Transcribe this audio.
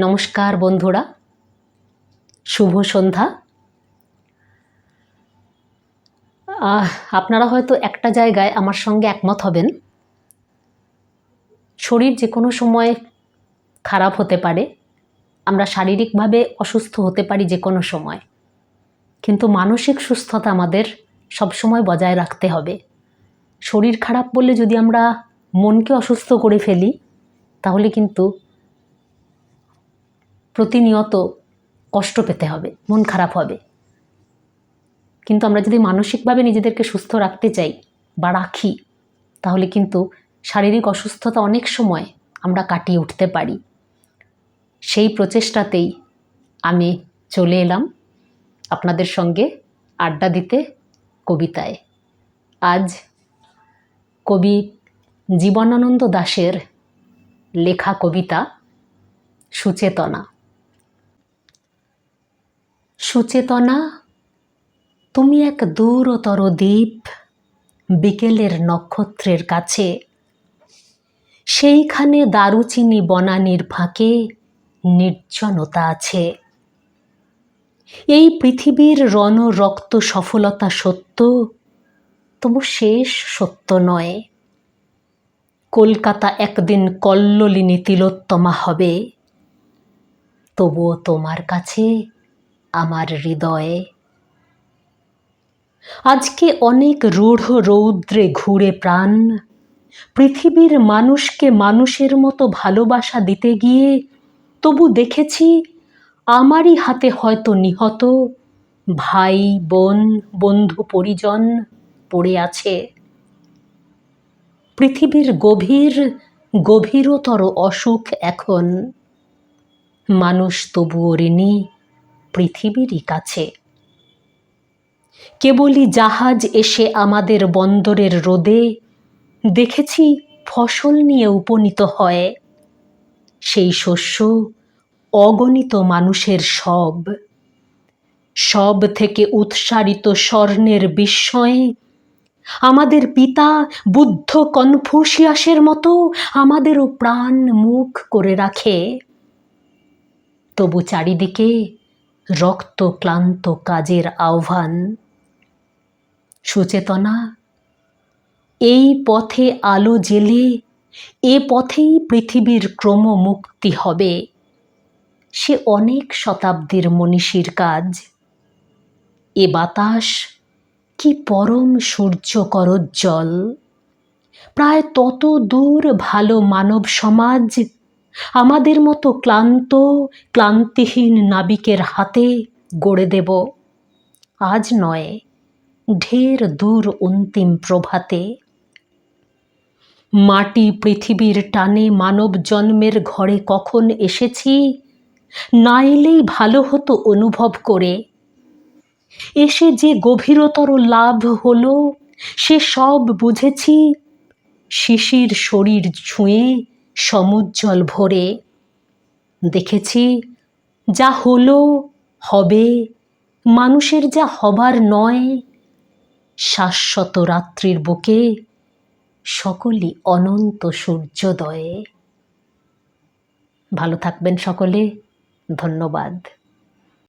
নমস্কার বন্ধুরা, শুভ সন্ধ্যা। আপনারা হয়তো একটা জায়গায় আমার সঙ্গে একমত হবেন। শরীর যে কোনো সময় খারাপ হতে পারে, আমরা শারীরিকভাবে অসুস্থ হতে পারি যে কোনো সময়, কিন্তু মানসিক সুস্থতা আমাদের সবসময় বজায় রাখতে হবে। শরীর খারাপ বললে যদি আমরা মনকে অসুস্থ করে ফেলি, তাহলে কিন্তু প্রতিনিয়ত কষ্ট পেতে হবে, মন খারাপ হবে। কিন্তু আমরা যদি মানসিকভাবে নিজেদেরকে সুস্থ রাখতে চাই বা রাখি, তাহলে কিন্তু শারীরিক অসুস্থতা অনেক সময় আমরা কাটিয়ে উঠতে পারি। সেই প্রচেষ্টাতেই আমি চলে এলাম আপনাদের সঙ্গে আড্ডা দিতে কবিতায়। আজ কবি জীবনানন্দ দাশের লেখা কবিতা সুচেতনা। সুচেতনা, তুমি এক দূরতর দ্বীপ, বিকেলের নক্ষত্রের কাছে। সেইখানে দারুচিনি বনানীর ফাঁকে নির্জনতা আছে। এই পৃথিবীর রণরক্ত সফলতা সত্য, তবু শেষ সত্য নয়। কলকাতা একদিন কল্লোলিনী তিলোত্তমা হবে, তবুও তোমার কাছে আমার হৃদয়ে। আজকে অনেক রূঢ় রৌদ্রে ঘুরে প্রাণ, পৃথিবীর মানুষকে মানুষের মতো ভালোবাসা দিতে গিয়ে তবু দেখেছি আমারই হাতে হয়তো নিহত ভাই বোন বন্ধু পরিজন পড়ে আছে। পৃথিবীর গভীরতর অসুখ এখন, মানুষ তবুও ঋণী পৃথিবীরই কাছে। কেবলই জাহাজ এসে আমাদের বন্দরের রোদে দেখেছি ফসল নিয়ে উপনীত হয়। সেই শস্য অগণিত মানুষের সব থেকে উৎসারিত স্বর্ণের বিস্ময়ে আমাদের পিতা বুদ্ধ কনফুসিয়াসের মতো আমাদেরও প্রাণ মুখ করে রাখে। তবু চারিদিকে রক্তক্লান্ত কাজের আহ্বান। সুচেতনা, এই পথে আলো জেলে এ পথেই পৃথিবীর ক্রমমুক্তি হবে। সে অনেক শতাব্দীর মনীষীর কাজ। এ বাতাস কি পরম সূর্যকরোজ্জ্বল, প্রায় তত দূর ভালো মানব সমাজ আমাদের মতো ক্লান্তিহীন নাবিকের হাতে গড়ে দেব। আজ নয়, ঢের দূর অন্তিম প্রভাতে। মাটি পৃথিবীর টানে মানব জন্মের ঘরে কখন এসেছি, না এলেই ভালো হতো অনুভব করে। এসে যে গভীরতর লাভ হলো, সে সব বুঝেছি শিশির শরীর ছুঁয়ে সমুজ্জ্বল ভরে। দেখেছি যা হলো হবে, মানুষের যা হবার নয়। শাশ্বত রাত্রির বুকে সকলই অনন্ত সূর্যোদয়ে। ভালো থাকবেন সকলে, ধন্যবাদ।